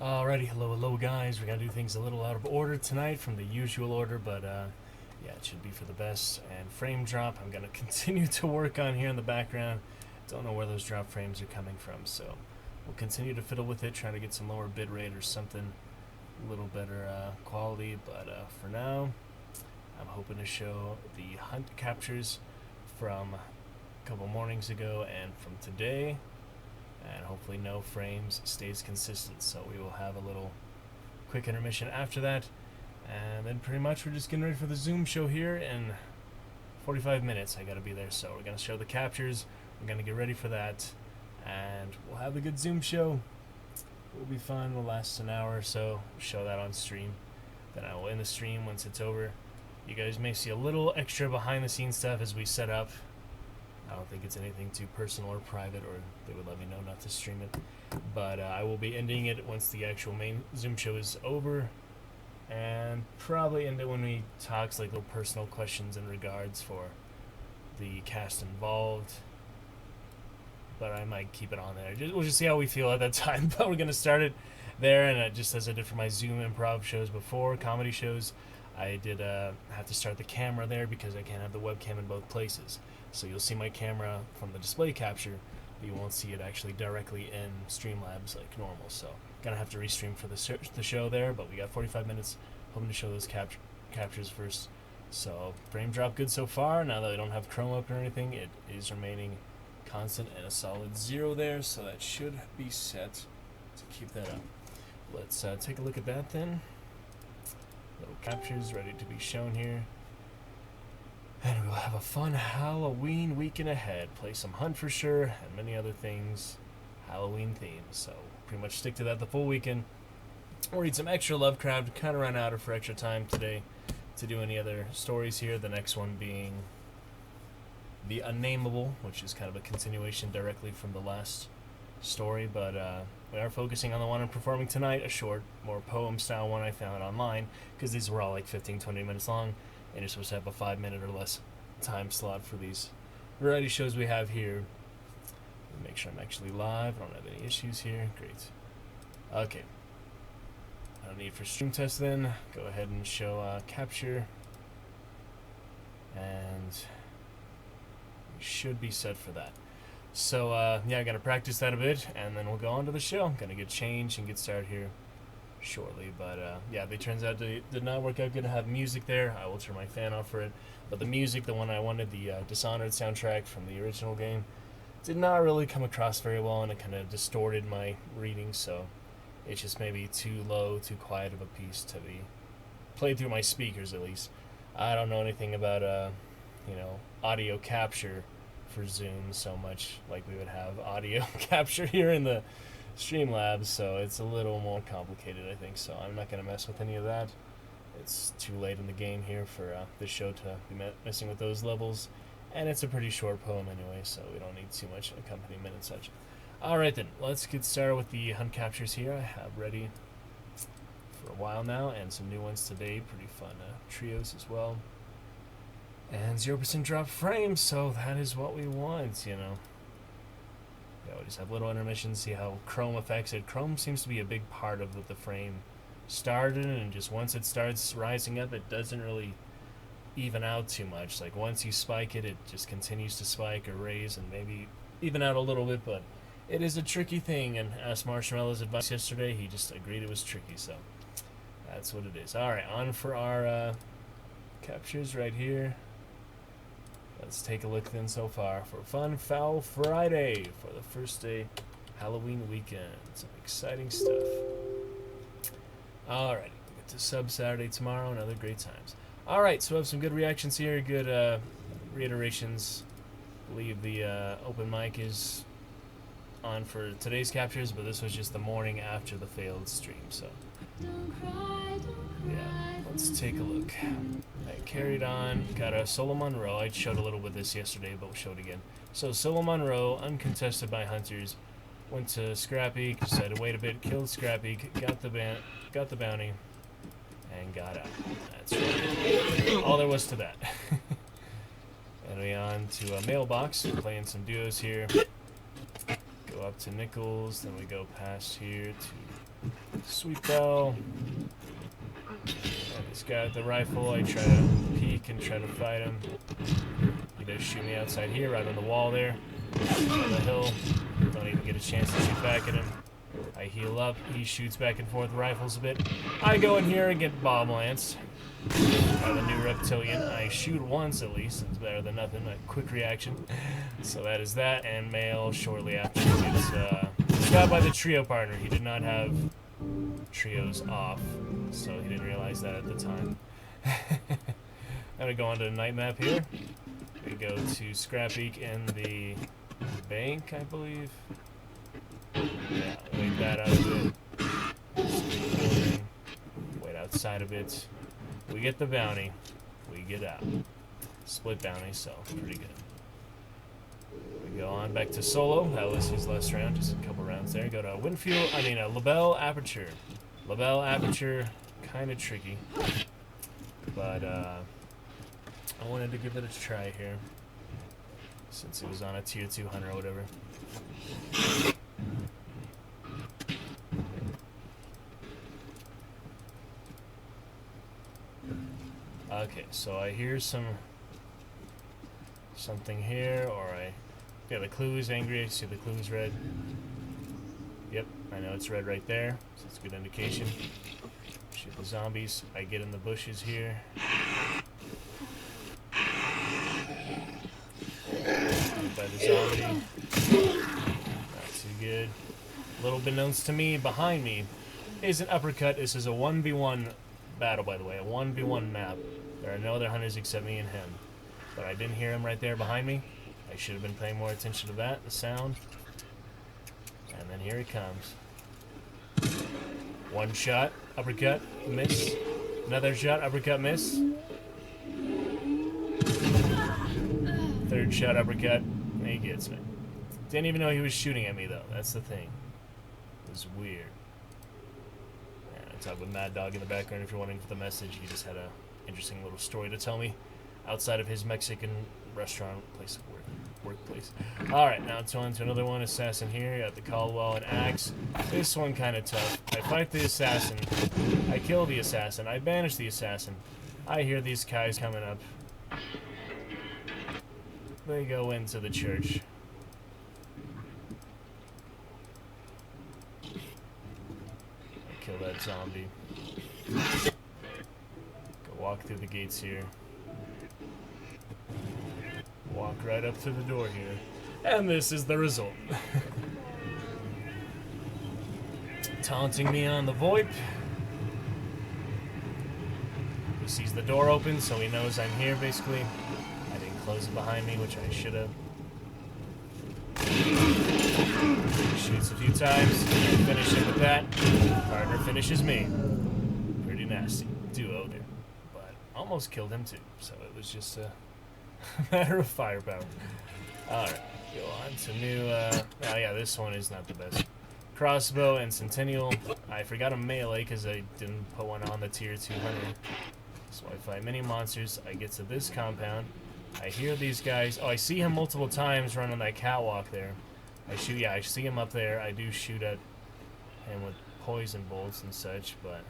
Alrighty, hello guys. We're gonna do things a little out of order tonight from the usual order, but yeah, it should be for the best. And frame drop, I'm gonna continue to work on here in the background. Don't know where those drop frames are coming from, so we'll continue to fiddle with it, try to get some lower bit rate or something a little better quality. But for now, I'm hoping to show the hunt captures from a couple mornings ago and from today. And hopefully no frames stays consistent, so we will have a little quick intermission after that, and then pretty much we're just getting ready for the Zoom show here in 45 minutes. I gotta be there, so we're gonna show the captures, we're gonna get ready for that, and we'll have a good Zoom show. It'll be fun, it'll last an hour or so. We'll show that on stream, then I will end the stream once it's over. You guys may see a little extra behind the scenes stuff as we set up. I don't think it's anything too personal or private, or they would let me know not to stream it. But I will be ending it once the actual main Zoom show is over, and probably end it when we talk like little personal questions in regards for the cast involved. But I might keep it on there. We'll just see how we feel at that time. But we're gonna start it there, and just as I did for my Zoom improv shows before, comedy shows, I did have to start the camera there because I can't have the webcam in both places. So you'll see my camera from the display capture, but you won't see it actually directly in Streamlabs like normal. So gonna have to restream for the show there, but we got 45 minutes. Hoping to show those captures first. So frame drop good so far. Now that I don't have Chrome open or anything, it is remaining constant and a solid 0 there. So that should be set to keep that up. Let's take a look at that then. Little captures ready to be shown here. And we'll have a fun Halloween weekend ahead. Play some Hunt for sure, and many other things Halloween themed. So pretty much stick to that the full weekend. We'll read some extra Lovecraft, kind of run out of for extra time today to do any other stories here. The next one being The Unnameable, which is kind of a continuation directly from the last story. But we are focusing on the one I'm performing tonight, a short, more poem-style one I found online, because these were all like 15-20 minutes long. And you're supposed to have a 5-minute or less time slot for these variety shows we have here. Make sure I'm actually live. I don't have any issues here. Great. Okay. No need for stream test then. Go ahead and show capture. And we should be set for that. So, yeah, I got to practice that a bit, and then we'll go on to the show. Going to get changed and get started here shortly, but yeah, they turns out they did not work out good to have music there. I will turn my fan off for it, but the music, the one I wanted, the Dishonored soundtrack from the original game, did not really come across very well, and it kind of distorted my reading, so it's just maybe too low, too quiet of a piece to be played through my speakers at least. I don't know anything about you know, audio capture for Zoom so much like we would have audio capture here in the Streamlabs, so it's a little more complicated, I think, so I'm not going to mess with any of that. It's too late in the game here for this show to be messing with those levels, and it's a pretty short poem anyway, so we don't need too much accompaniment and such. Alright then, let's get started with the hunt captures here. I have ready for a while now, and some new ones today, pretty fun trios as well. And 0% drop frames, so that is what we want, you know. Yeah, we just have little intermissions, see how Chrome affects it. Chrome seems to be a big part of what the frame started, and just once it starts rising up, it doesn't really even out too much. Like once you spike it, it just continues to spike or raise and maybe even out a little bit, but it is a tricky thing, and asked Marshmallow's advice yesterday, he just agreed it was tricky, so that's what it is. Alright, on for our captures right here. Let's take a look then so far for fun Fowl Friday for the first day Halloween weekend. Some exciting stuff. Alright, we'll get to Sub Saturday tomorrow and other great times. Alright, so we have some good reactions here, good reiterations. I believe the open mic is on for today's captures, but this was just the morning after the failed stream, so yeah, let's take a look. I carried on, got a Solo Monroe. I showed a little bit of this yesterday, but we'll show it again. So Solo Monroe, uncontested by hunters, went to Scrappy, decided to wait a bit, killed Scrappy, got the bounty, and got out. That's right. All there was to that. And we on to a mailbox, playing some duos here. Go up to Nichols, then we go past here to Sweet bell. This guy with the rifle, I try to peek and try to fight him. He does shoot me outside here, right on the wall there. On the hill. Don't even get a chance to shoot back at him. I heal up. He shoots back and forth rifles a bit. I go in here and get bomb lanced. By the new reptilian. I shoot once at least. It's better than nothing. A quick reaction. So that is that. And Mail shortly after gets shot by the trio partner. He did not have trios off, so he didn't realize that at the time. I'm gonna go on to the night map here. We go to Scrappeak in the bank, I believe. Yeah, wait that out a bit. Wait outside a bit. We get the bounty. We get out. Split bounty, so pretty good. We go on back to Solo. That was his last round, just a couple rounds there. Go to LaBelle Aperture. LaBelle Aperture, kind of tricky. But I wanted to give it a try here. Since it was on a tier 2 hunter or whatever. Okay, so I hear something here, or yeah, the clue is angry. I see the clue is red. Yep, I know it's red right there, so it's a good indication. Shoot the zombies. I get in the bushes here. By the zombie. Not too good. Little beknownst to me, behind me is an uppercut. This is a 1v1 battle, by the way, a 1v1 map. There are no other hunters except me and him. But I didn't hear him right there behind me. I should have been paying more attention to that, the sound. And then here he comes. One shot, uppercut, miss. Another shot, uppercut, miss. Third shot, uppercut, and he gets me. Didn't even know he was shooting at me, though. That's the thing. It was weird. And I talk with Mad Dog in the background if you're wondering for the message. He just had a interesting little story to tell me outside of his Mexican restaurant place of workplace. Alright, now it's on to another one. Assassin here. Got the Caldwell and Axe. This one kind of tough. I fight the assassin. I kill the assassin. I banish the assassin. I hear these guys coming up. They go into the church. I kill that zombie. Go walk through the gates here. Walk right up to the door here. And this is the result. Taunting me on the VoIP. He sees the door open, so he knows I'm here, basically. I didn't close it behind me, which I should have. Shoots a few times. Finish him with that. Partner finishes me. Pretty nasty duo there. But almost killed him, too. So it was just a matter of firepower. Alright, go on to new, oh yeah, this one is not the best. Crossbow and Centennial. I forgot a melee because I didn't put one on the tier 200. So I fight many monsters. I get to this compound. I hear these guys. Oh, I see him multiple times running that catwalk there. I shoot, yeah, I see him up there. I do shoot at him with poison bolts and such, but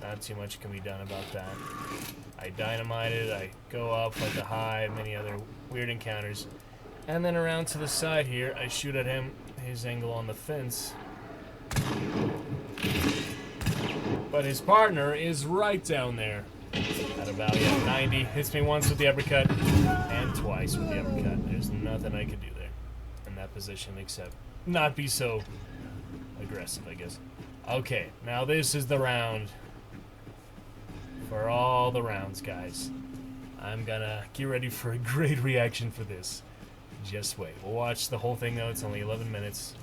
not too much can be done about that. I dynamite it, I go up like a hive, many other weird encounters. And then around to the side here, I shoot at him, his angle on the fence. But his partner is right down there. At about 90. Hits me once with the uppercut, and twice with the uppercut. There's nothing I could do there in that position except not be so aggressive, I guess. Okay, now this is the round. For all the rounds, guys. I'm gonna get ready for a great reaction for this. Just wait. We'll watch the whole thing, though. It's only 11 minutes.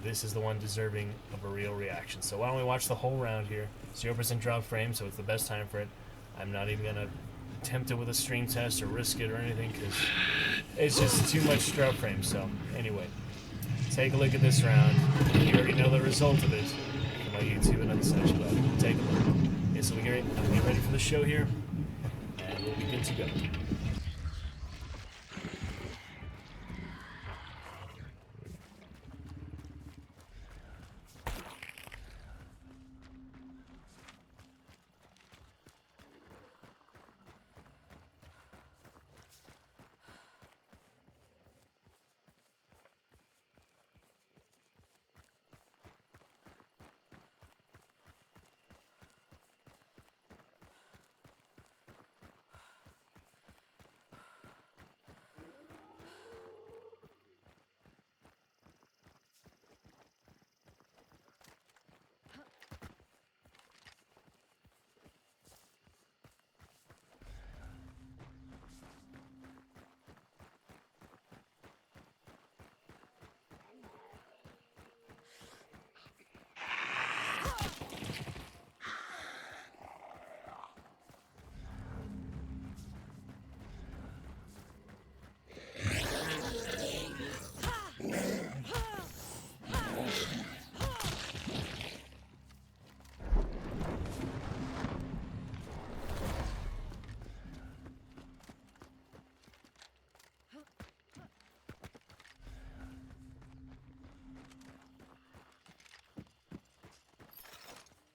This is the one deserving of a real reaction. So why don't we watch the whole round here. 0% drop frame, so it's the best time for it. I'm not even gonna attempt it with a stream test or risk it or anything, because it's just too much drop frame. So anyway, take a look at this round. You already know the result of it from my YouTube and such, but take a look. Okay, so we get ready for the show here, and we'll be good to go.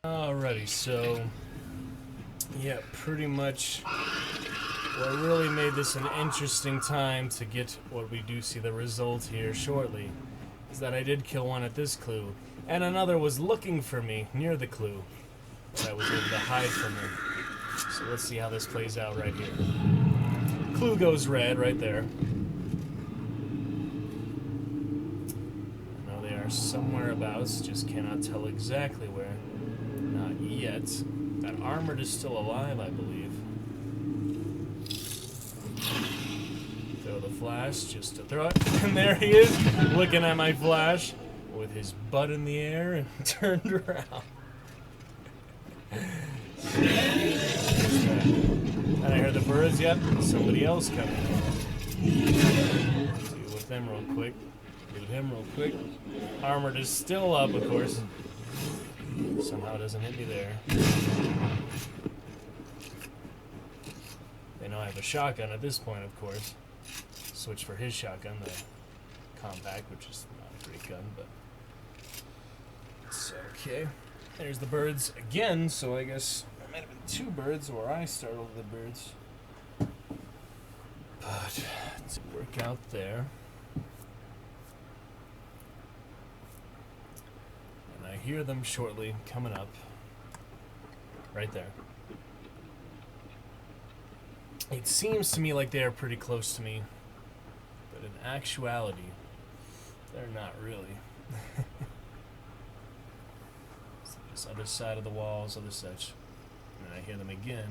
Alrighty, so yeah, pretty much what really made this an interesting time to get what we do see the result here shortly is that I did kill one at this clue, and another was looking for me near the clue, so I was able to hide from her. So let's see how this plays out right here. Clue goes red right there. I know they are somewhere abouts, just cannot tell exactly where. Not yet. That armored is still alive, I believe. Throw the flash just to throw it. And there he is, looking at my flash with his butt in the air and turned around. And I heard the birds, yep, somebody else coming. Deal with them real quick. Loot him real quick. Armored is still up, of course. Somehow doesn't hit me there. They know I have a shotgun at this point, of course. Switch for his shotgun, the compact, which is not a great gun, but it's okay. There's the birds again, so I guess there might have been two birds, or I startled the birds. But let's work out there. And I hear them shortly coming up. Right there. It seems to me like they are pretty close to me, but in actuality, they're not really. Just other side of the walls, other such. And I hear them again,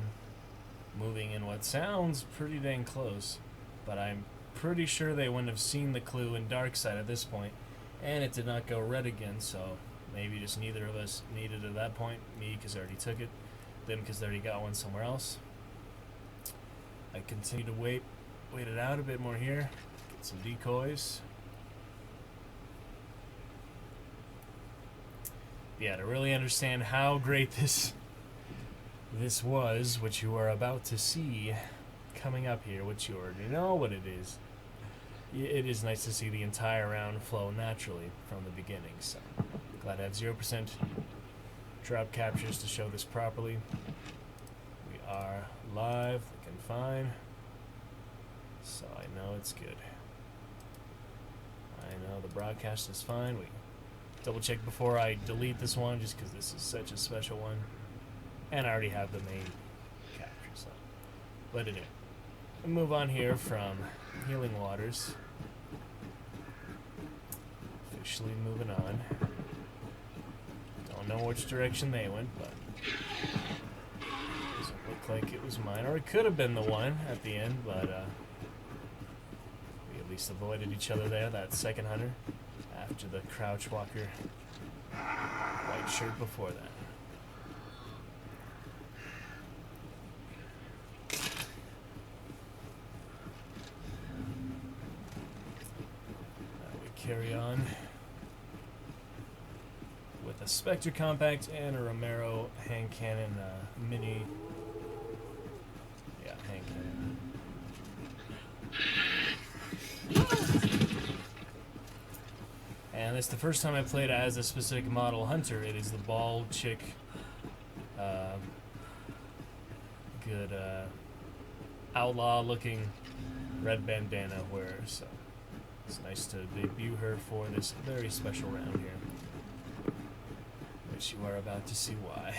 moving in what sounds pretty dang close, but I'm pretty sure they wouldn't have seen the clue in dark side at this point, and it did not go red again, so maybe just neither of us needed it at that point. Me, because I already took it. Them, because they already got one somewhere else. I continue to wait it out a bit more here. Get some decoys. Yeah, to really understand how great this was, which you are about to see coming up here, which you already know what it is. It is nice to see the entire round flow naturally from the beginning. So glad I had 0% drop captures to show this properly. We are live, looking fine. So I know it's good. I know the broadcast is fine. We double check before I delete this one, just because this is such a special one. And I already have the main capture, so. But anyway, we'll move on here from Healing Waters. Officially moving on. Don't know which direction they went, but doesn't look like it was mine. Or it could have been the one at the end, but we at least avoided each other there, that second hunter. After the crouch walker white shirt before that. We carry on with a Spectre compact and a Romero hand cannon mini. Yeah, hand cannon. And it's the first time I played as a specific model hunter. It is the bald chick, good outlaw-looking red bandana wearer. So it's nice to debut her for this very special round here, which you are about to see why.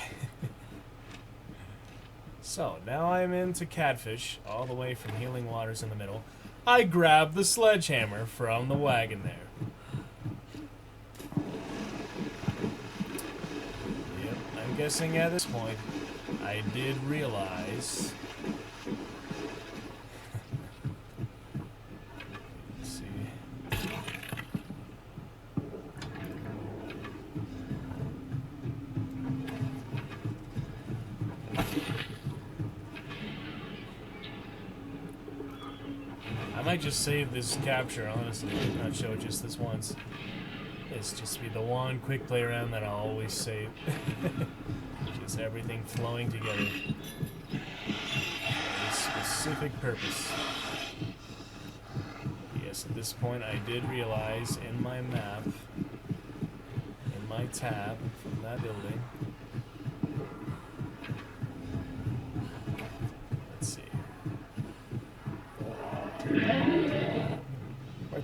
So now I'm into catfish, all the way from Healing Waters in the middle. I grab the sledgehammer from the wagon there. I'm guessing at this point, I did realize. Let's see. I might just save this capture, honestly, not show it just this once. It's just be the one quick play around that I'll always save. Just everything flowing together for a specific purpose. Yes, at this point I did realize in my map, in my tab from that building,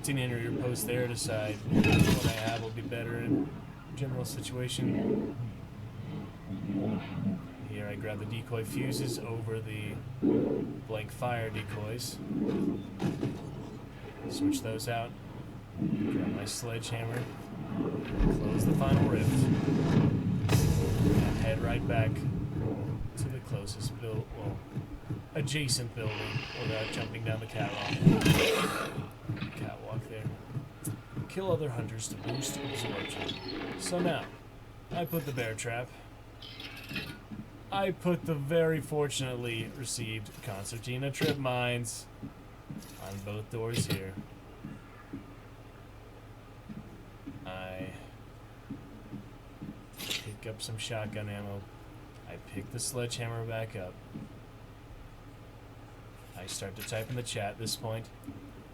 continue your post there, decide what I have will be better in general situation. Here I grab the decoy fuses over the blank fire decoys. Switch those out. Grab my sledgehammer. Close the final rift. And head right back to the closest adjacent building without jumping down the catwalk. Catwalk there. Kill other hunters to boost absorption. So now, I put the bear trap. I put the very fortunately received concertina trip mines on both doors here. I pick up some shotgun ammo. I pick the sledgehammer back up. I start to type in the chat at this point.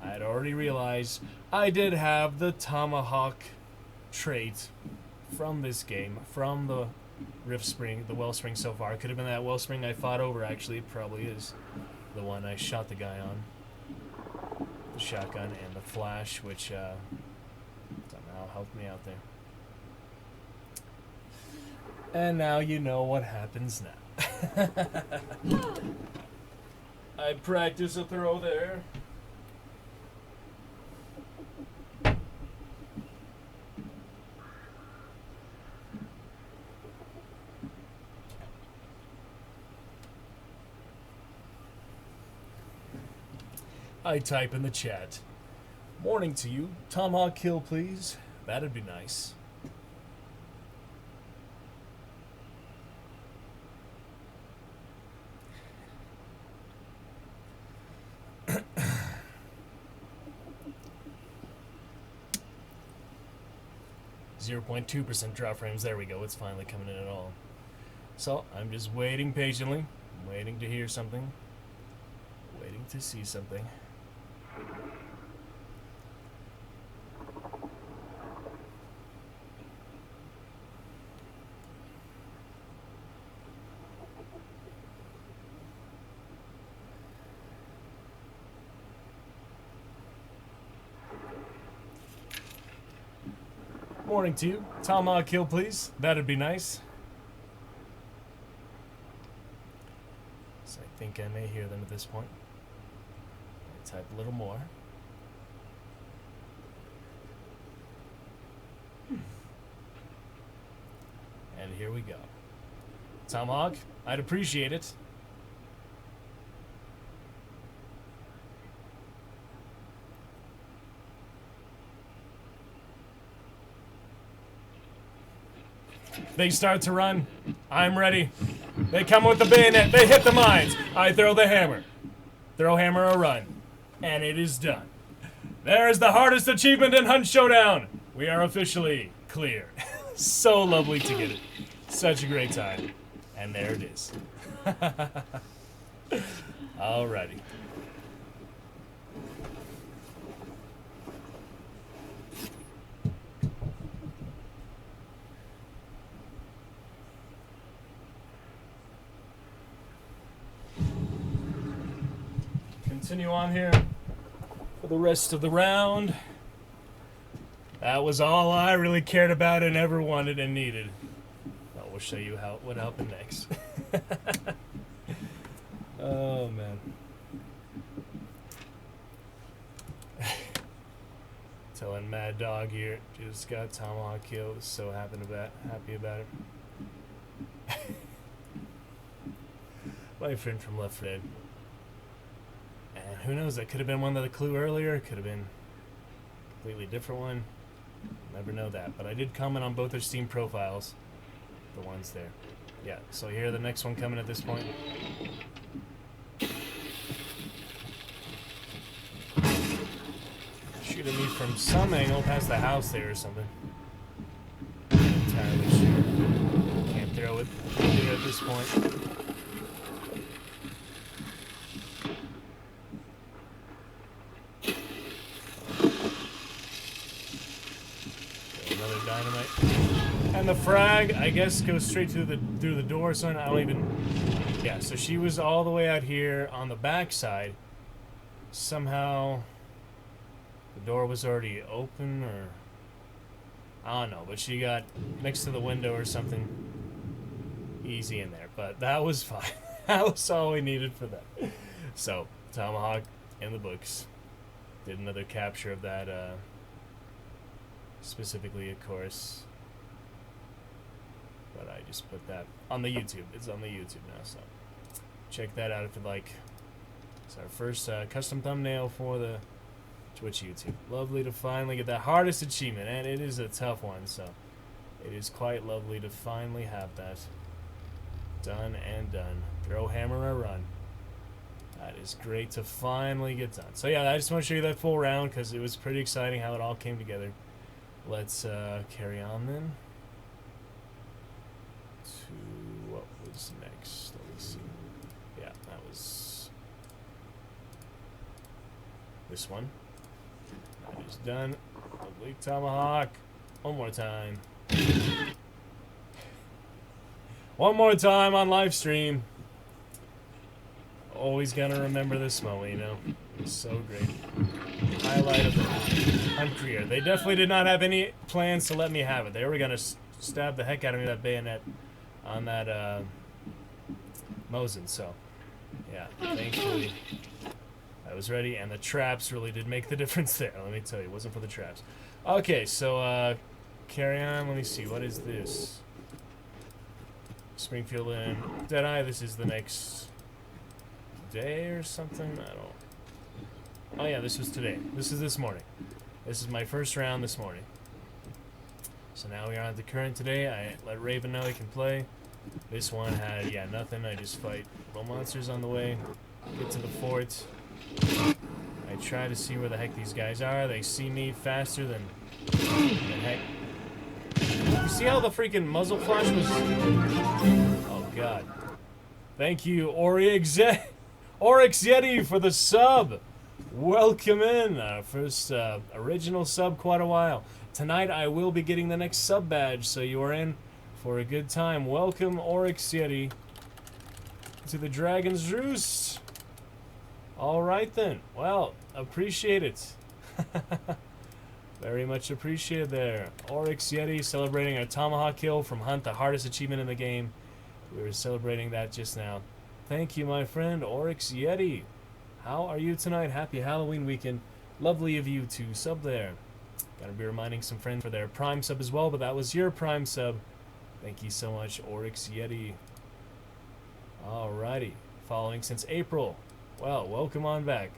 I had already realized I did have the tomahawk trait from this game, from the rift spring, the wellspring so far. It could have been that wellspring I fought over, actually. It probably is the one I shot the guy on. The shotgun and the flash, which somehow helped me out there. And now you know what happens now. I practice a throw there. I type in the chat. Morning to you. Tomahawk kill, please. That'd be nice. 0.2% drop frames. There we go. It's finally coming in at all. So I'm just waiting patiently. I'm waiting to hear something. Waiting to see something. Morning to you. Tomahawk kill, please. That'd be nice. So I think I may hear them at this point. I type a little more. And here we go. Tomahawk, I'd appreciate it. They start to run. I'm ready. They come with the bayonet. They hit the mines. I throw the hammer. Throw hammer or run. And it is done. There's the hardest achievement in Hunt Showdown. We are officially clear. So lovely to get it. Such a great time. And there it is. Alrighty. Continue on here for the rest of the round. That was all I really cared about and ever wanted and needed. Well, we'll show you what happened next. Oh man. Telling Mad Dog here, just got Tomahawk kill. Was so happy about it. My friend from Left 4 Dead. And who knows, that could have been one of the clue earlier, could have been a completely different one. Never know that. But I did comment on both their Steam profiles. The ones there. Yeah, so here the next one coming at this point. Shooting me from some angle past the house there or something. Not entirely sure. Can't throw it here at this point. And the frag, I guess, goes straight through the door, so I don't even... Yeah, so she was all the way out here on the back side. Somehow... The door was already open, or I don't know, but she got next to the window or something. Easy in there, but that was fine. That was all we needed for that. So, tomahawk in the books. Did another capture of that, specifically, of course. But I just put that on the YouTube. It's on the YouTube now, so check that out if you'd like. It's our first custom thumbnail for the Twitch YouTube. Lovely to finally get that hardest achievement, and it is a tough one, so it is quite lovely to finally have that done and done. Throw hammer or run. That is great to finally get done. So yeah, I just want to show you that full round because it was pretty exciting how it all came together. Let's carry on then to what was next. Let me see. Yeah, that was this one. That is done. Lovely tomahawk. One more time. One more time on live stream. Always gonna remember this moment, you know. It's so great. Highlight of the hunt career. They definitely did not have any plans to let me have it. They were gonna stab the heck out of me with that bayonet on that Mosin. So, yeah, thankfully I was ready, and the traps really did make the difference there. Let me tell you, it wasn't for the traps. Okay, so carry on. Let me see. What is this? Springfield and Deadeye. This is the next day or something. I don't. Oh yeah, this was today. This is this morning. This is my first round this morning. So now we are on the current today. I let Raven know he can play. This one had nothing. I just fight little monsters on the way. Get to the fort. I try to see where the heck these guys are. They see me faster than heck. You see how the freaking muzzle flash was? Oh god. Thank you, Oryx Yeti, for the sub. Welcome in. First original sub quite a while. Tonight I will be getting the next sub badge, so you are in for a good time. Welcome, Oryx Yeti, to the Dragon's Roost. Alright then. Well, appreciate it. Very much appreciated there. Oryx Yeti celebrating a tomahawk kill from Hunt, the hardest achievement in the game. We were celebrating that just now. Thank you, my friend, Oryx Yeti. How are you tonight? Happy Halloween weekend. Lovely of you to sub there. Gotta be reminding some friends for their Prime sub as well, but that was your Prime sub. Thank you so much, Oryx Yeti. Alrighty. Following since April. Well, welcome on back.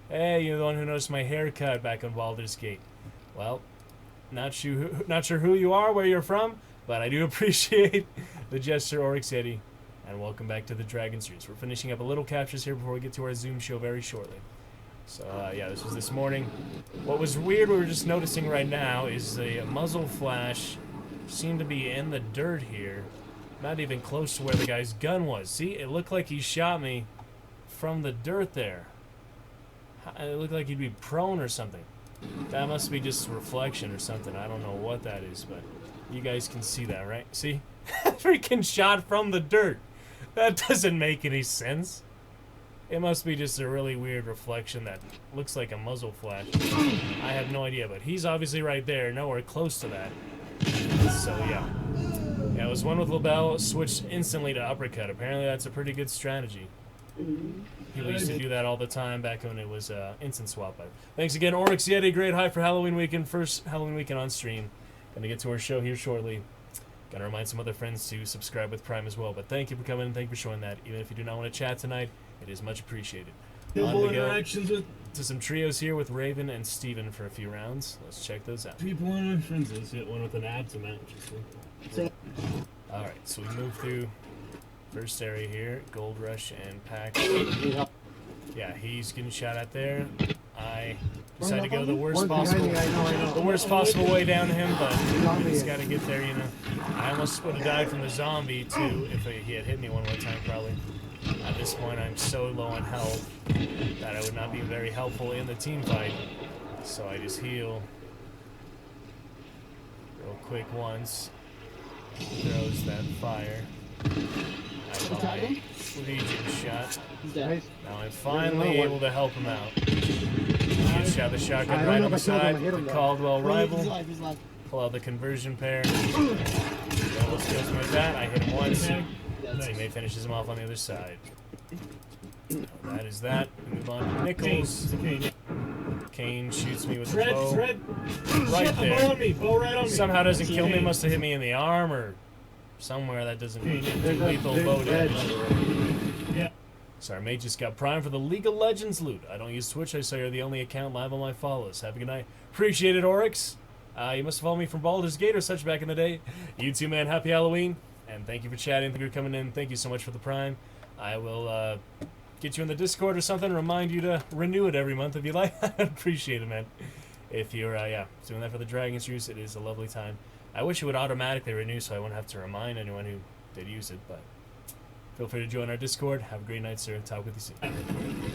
Hey, you're the one who noticed my haircut back on Baldur's Gate. Well, not sure who you are, where you're from, but I do appreciate the gesture, Oryx Yeti. And welcome back to the Dragon's Roost. We're finishing up a little captures here before we get to our Zoom show very shortly. So, yeah, this was this morning. What was weird, we were just noticing right now, is the muzzle flash seemed to be in the dirt here. Not even close to where the guy's gun was. See, it looked like he shot me from the dirt there. It looked like he'd be prone or something. That must be just reflection or something. I don't know what that is, but you guys can see that, right? See? Freaking shot from the dirt. That doesn't make any sense. It must be just a really weird reflection that looks like a muzzle flash. I have no idea, but he's obviously right there, nowhere close to that. So, yeah. Yeah, it was one with LaBelle, switched instantly to uppercut. Apparently that's a pretty good strategy. People used to do that all the time back when it was instant swap. Thanks again, Oryx Yeti. Great high for Halloween weekend. First Halloween weekend on stream. Gonna get to our show here shortly. Gotta remind some other friends to subscribe with Prime as well. But thank you for coming and thank you for showing that. Even if you do not want to chat tonight, it is much appreciated. On we go to some trios here with Raven and Steven for a few rounds. Let's check those out. People and my friends, let's hit one with an ad to match. Alright, so we move through first area here. Gold Rush and Pack. Yeah, he's getting shot at there. I decided to go the worst possible way down to him, but he's got to get there, you know. I almost would have died from the zombie too if he had hit me one more time, probably. At this point, I'm so low on health that I would not be very helpful in the team fight. So I just heal real quick once. Throws that fire. I got my Legion shot. He's dead. Now I'm finally able to help him out. Good shot the shotgun right on the side. The Caldwell He's rival. alive, he's alive. Pull out the conversion pair. Almost kills me with that. I hit him once. Teammate finishes him off on the other side. That is that. We move on to Nichols. Kane shoots me with the bow. Right there. Bow right on me. Somehow doesn't kill me. Must have hit me in the arm or somewhere that doesn't do lethal bow damage. Yeah. Sorry, mate just got primed for the League of Legends loot. I don't use Twitch. I saw you're the only account live on my follows. Have a good night. Appreciate it, Oryx. You must have followed me from Baldur's Gate or such back in the day. You too, man. Happy Halloween. And thank you for chatting. Thank you for coming in. Thank you so much for the prime. I will get you in the Discord or something. Remind you to renew it every month if you like. I'd appreciate it, man. If you're doing that for the Dragon's Juice, it is a lovely time. I wish it would automatically renew so I wouldn't have to remind anyone who did use it, but feel free to join our Discord. Have a great night, sir. Talk with you soon.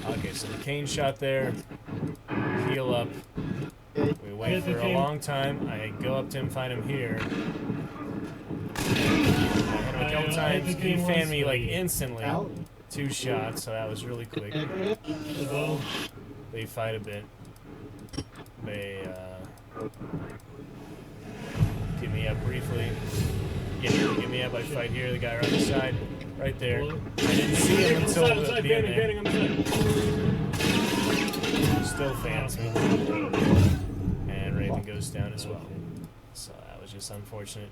Okay, so the Kane shot there. Heal up. We wait for a long time. I go up to him, find him here. I hit him a couple times. He fanned me like instantly. 2 shots, so that was really quick. They fight a bit. They get me up briefly. Get me up. I fight here. The guy right on the side, right there. I didn't see him until the end there. Still fans me. And Raven goes down as well. So that was just unfortunate.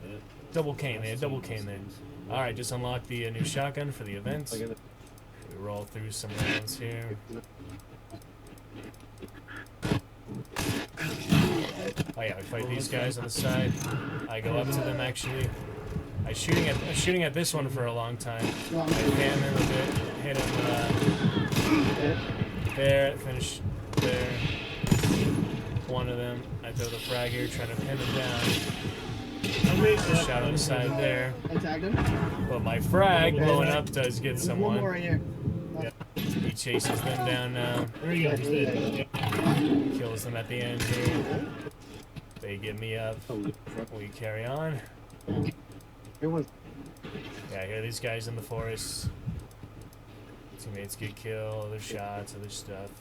Double Kane. They had double Kane there. All right, just unlocked the new shotgun for the event. We roll through some rounds here. Oh yeah, we fight these guys on the side. I go up to them actually. I'm shooting at this one for a long time. I fan him a bit, hit him there, finish there. One of them. I throw the frag here, trying to pin him down. Shot on the side there. I tagged him. But my frag blowing up does get There's one more someone. right here. He chases them down now. There you go. Kills them at the end here. They get me up. We carry on. Yeah, I hear these guys in the forest. Teammates get killed, other shots, other stuff.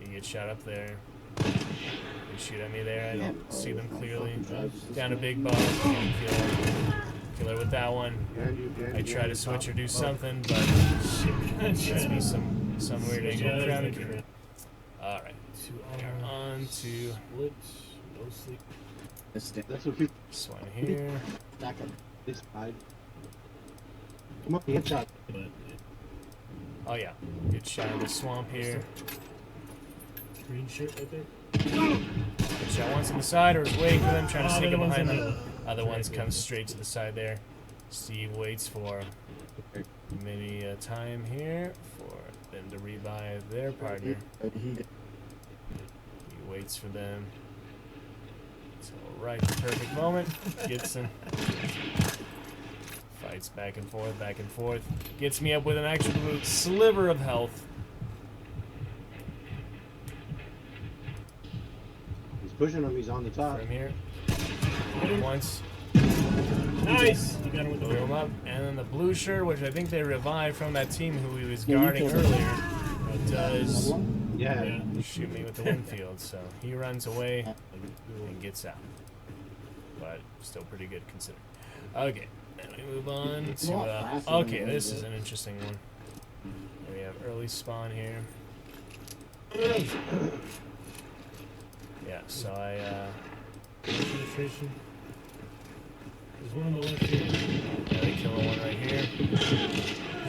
You get shot up there. They shoot at me there. I don't see them clearly. Down a big boss. Kill her with that one. I try to switch or do something, but it gets me some weird angle crowd. Alright. On to No sleep. That's what people. this one here. Back up. This side. Come up, headshot. Oh yeah. Good shot in the swamp here. Green shirt right there. Good shot once on the side, or was waiting for them, trying to sneak up behind them. Other ones come straight to the side there. Steve waits for many time here for them to revive their partner. He waits for them. So right, the perfect moment. Gets him. Fights back and forth, back and forth. Gets me up with an absolute sliver of health. He's pushing him. He's on the top. From here. Hit him once. Nice! You got him with the Blew him up. And then the blue shirt, which I think they revived from that team who he was guarding earlier, does Yeah. shoot me with the Winfield. So he runs away and gets out. But still pretty good considering. Okay, then we move on to... okay, this is an interesting one. We have early spawn here. Yeah, so penetration. There's one on the left here. yeah, they kill one right here.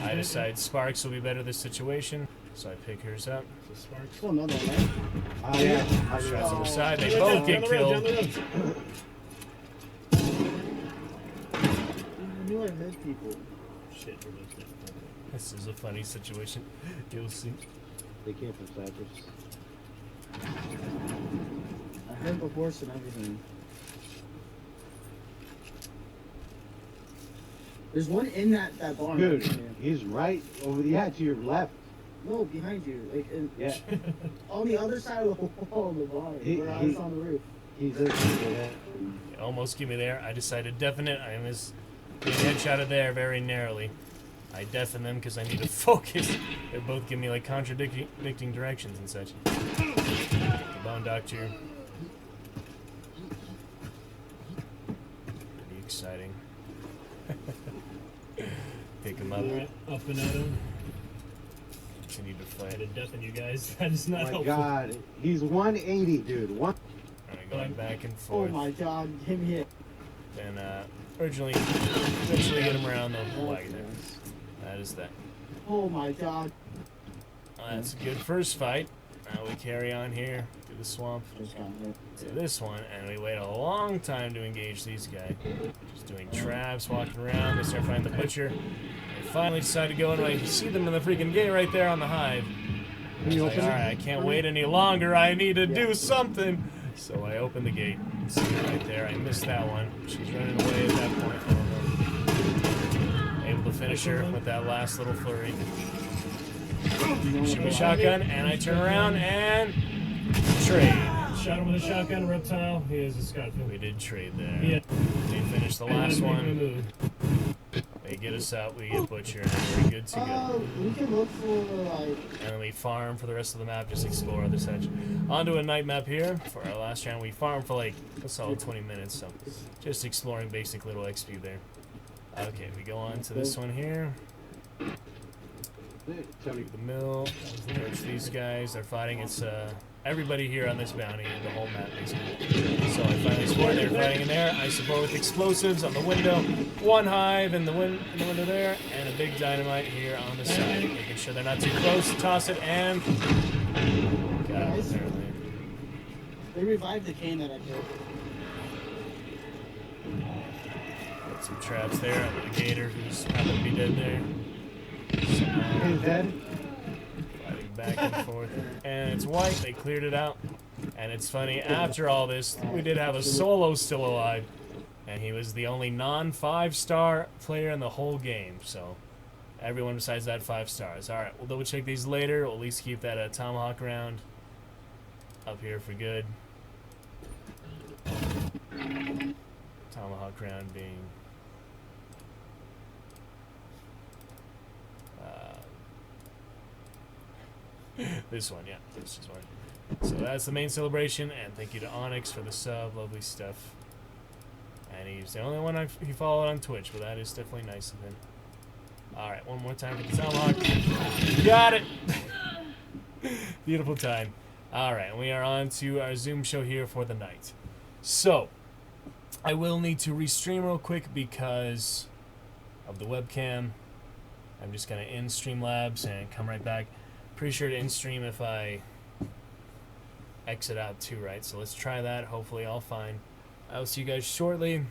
I decide Sparks will be better this situation, so I pick hers up. So Sparks. Still another one, right? Oh, yeah. Shots on the side, they Down both get the road, down killed. the road. I knew I heard people. Shit, we're left there. This is a funny situation. You'll see. They came from Cyprus. I heard the horse and everything. There's one in that barn. Dude, right there. he's right over the to your left. No, behind you. Like, Yeah. on the other side of the wall, the barn. Where I was on the roof. He's a yeah. It almost get me there. I decided definite. I missed being headshotted there very narrowly. I deafen them because I need to focus. They both give me like contradicting directions and such. The bone doctor. Pretty exciting. Pick him up. Alright, up and at him. Continue to I had fight. to deafen you guys. That is Oh not my helpful. god. He's 180, dude. One. Alright, going back and Oh forth. my god, him hit. Then eventually get him around the wagon there. That is that. Oh my god. That's a good first fight. Now we carry on here through the swamp Just got hit. to this one, and we wait a long time to engage these guys. Just doing traps, walking around. They start finding the butcher. They finally decide to go in. I see them in the freaking gate right there on the hive. Can you Like, open it? alright, I can't wait any longer. I need to do something. So I open the gate. See her right there. I missed that one. She's running away at that point. Able to finish her with that last little flurry. Shoot my shotgun, and I turn around and trade. Shot him with a shotgun reptile. He is a Scotsman. We did trade there. Yeah. They finished the last one. They get us out. We get butcher, and we're good to go. We can look for like. And then we farm for the rest of the map, just explore other sections. Onto a night map here for our last round. We farm for like a solid 20 minutes, so just exploring basic little XP there. Okay, we go on to this one here. The mill. Approach these guys. They're fighting. It's everybody here on this bounty, the whole map basically. So I finally spotted they're fighting in there. I support with explosives on the window. One hive in the window there, and a big dynamite here on the side, making sure they're not too close. Toss it and got it apparently. They revived the cane that I killed. Put some traps there on the gator who's happened to be dead there. He's dead. Fighting back and forth. And it's white, they cleared it out. And it's funny, after all this, we did have a solo still alive. And he was the only non-5-star player in the whole game. So, everyone besides that 5 stars. Alright, we'll double check these later. We'll at least keep that tomahawk round up here for good. Tomahawk round being... this one, yeah, this is one. So that's the main celebration, and thank you to Onyx for the sub, lovely stuff. And he's the only one he followed on Twitch, but that is definitely nice of him. Alright, one more time for the tomahawk. Got it! Beautiful time. Alright, we are on to our Zoom show here for the night. So, I will need to restream real quick because of the webcam. I'm just going to end Streamlabs and come right back. Pretty sure to end stream if I exit out too, right? So let's try that. Hopefully all fine. I will see you guys shortly.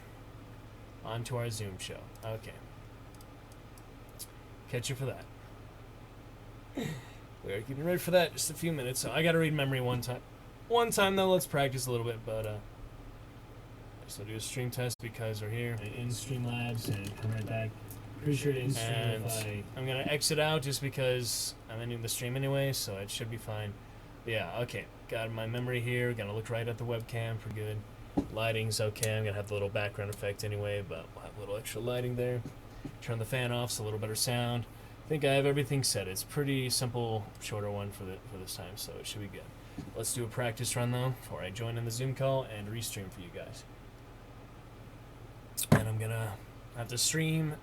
On to our Zoom show. Okay. Catch you for that. We are getting ready for that. Just a few minutes. So I got to read memory one time. One time though, let's practice a little bit. But I just will do a stream test because we're here. In Streamlabs and come right back. Pretty sure to in stream And if I. I'm going to exit out just because I'm ending the stream anyway, so it should be fine. Yeah, okay. Got my memory here. Going to look right at the webcam for good. Lighting's okay. I'm going to have the little background effect anyway, but we'll have a little extra lighting there. Turn the fan off, so a little better sound. I think I have everything set. It's pretty simple, shorter one for this time, so it should be good. Let's do a practice run, though, before I join in the Zoom call and restream for you guys. And I'm going to have to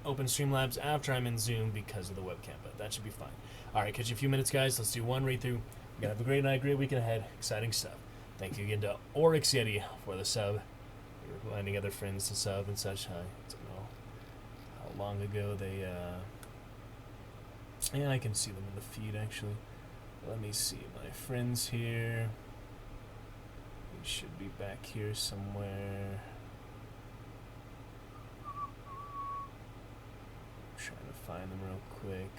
open Streamlabs after I'm in Zoom because of the webcam, but that should be fine. Alright, catch you in a few minutes, guys. Let's do one read-through. We're going to have a great night, great weekend ahead. Exciting stuff. Thank you again to Oryx Yeti for the sub. We were finding other friends to sub and such. I don't know how long ago they... Yeah, I can see them in the feed, actually. Let me see. My friends here. We should be back here somewhere. Trying to find them real quick.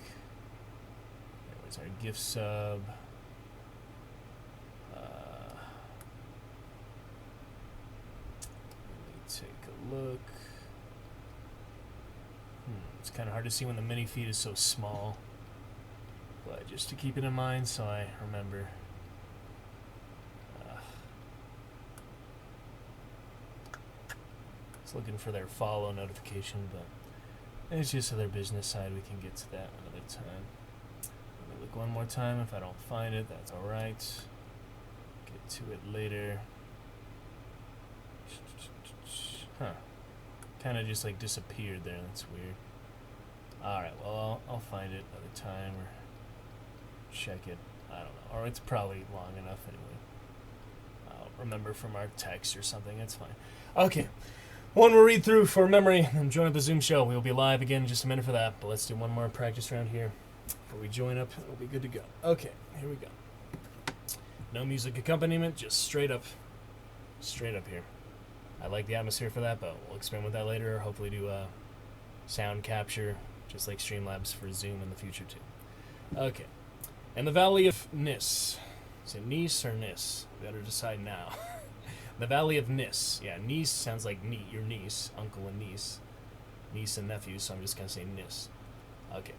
There's our gift sub. Let me take a look. It's kind of hard to see when the mini feed is so small. But just to keep it in mind so I remember. It's looking for their follow notification, but it's just their business side. We can get to that another time. Let me look one more time. If I don't find it, that's alright. Get to it later. Huh. Kind of just like disappeared there. That's weird. Alright, well, I'll find it another time or check it. I don't know. Or it's probably long enough anyway. I'll remember from our text or something. It's fine. Okay. One more read through for memory, and join up the Zoom show. We'll be live again in just a minute for that, but let's do one more practice round here before we join up. We'll be good to go. Okay, here we go. No music accompaniment, just straight up here. I like the atmosphere for that, but we'll experiment with that later, or hopefully do sound capture, just like Streamlabs for Zoom in the future too. Okay. In the Valley of Nis. Is it Nice or Nis? We gotta decide now. The Valley of Nis. Yeah, Nice sounds like your niece, uncle and niece. Niece and nephew, so I'm just gonna say Nis. Okay.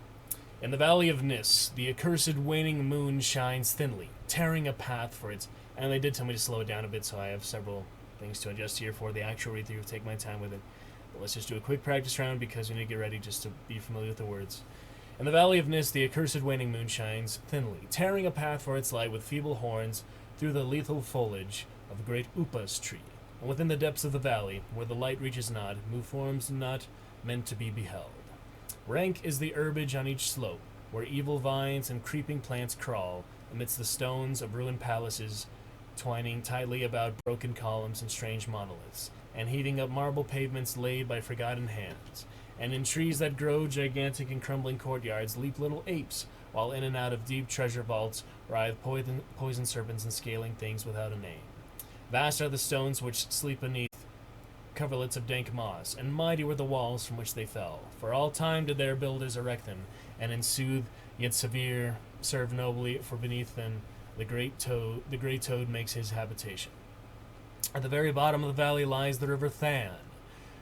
In the Valley of Nis, the accursed waning moon shines thinly, tearing a path for its... And they did tell me to slow it down a bit, so I have several things to adjust here for the actual read-through. Take my time with it. But let's just do a quick practice round because we need to get ready just to be familiar with the words. In the Valley of Nis, the accursed waning moon shines thinly, tearing a path for its light with feeble horns through the lethal foliage of the great upas tree. And within the depths of the valley, where the light reaches not, move forms not meant to be beheld. Rank is the herbage on each slope, where evil vines and creeping plants crawl amidst the stones of ruined palaces, twining tightly about broken columns and strange monoliths, and heaving up marble pavements laid by forgotten hands. And in trees that grow gigantic and crumbling courtyards leap little apes, while in and out of deep treasure vaults writhe poison serpents and scaling things without a name. Vast are the stones which sleep beneath coverlets of dank moss, and mighty were the walls from which they fell. For all time did their builders erect them, and in sooth yet severe serve nobly, for beneath them the great toad makes his habitation. At the very bottom of the valley lies the river Than,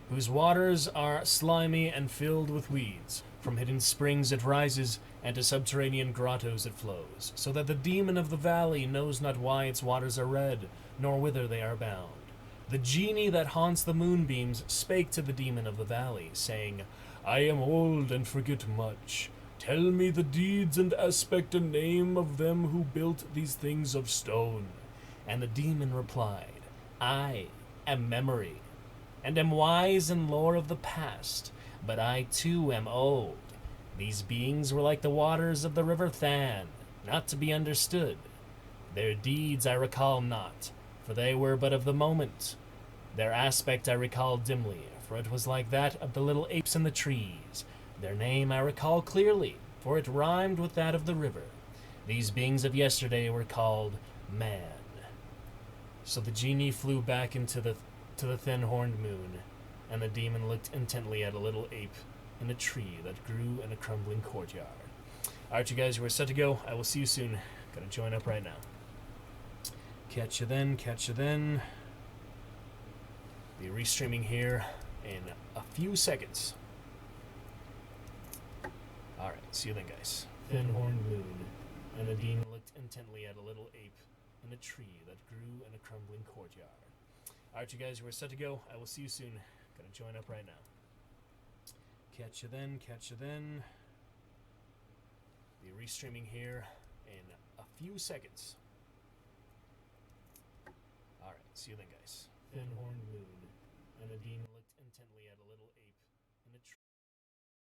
whose waters are slimy and filled with weeds. From hidden springs it rises, and to subterranean grottos it flows, so that the demon of the valley knows not why its waters are red, nor whither they are bound. The genie that haunts the moonbeams spake to the demon of the valley, saying, I am old and forget much. Tell me the deeds and aspect and name of them who built these things of stone. And the demon replied, I am memory, and am wise in lore of the past, but I too am old. These beings were like the waters of the river Than, not to be understood. Their deeds I recall not, for they were but of the moment. Their aspect I recall dimly, for it was like that of the little apes in the trees. Their name I recall clearly, for it rhymed with that of the river. These beings of yesterday were called man. So the genie flew back to the thin-horned moon, and the demon looked intently at a little ape in a tree that grew in a crumbling courtyard. Alright, you guys, we're set to go. I will see you soon. Gotta join up right now. Catch you then, catch you then. Be restreaming here in a few seconds. Alright, see you then, guys. Thin-horned moon, and the demon looked intently at a little ape in a tree that grew in a crumbling courtyard. Alright, you guys, we're set to go. I will see you soon. Gotta join up right now. Catch you then, catch you then. Be restreaming here in a few seconds. Alright, see you then, guys. Thin-horned moon, and the demon looked intently at a little ape in a tree.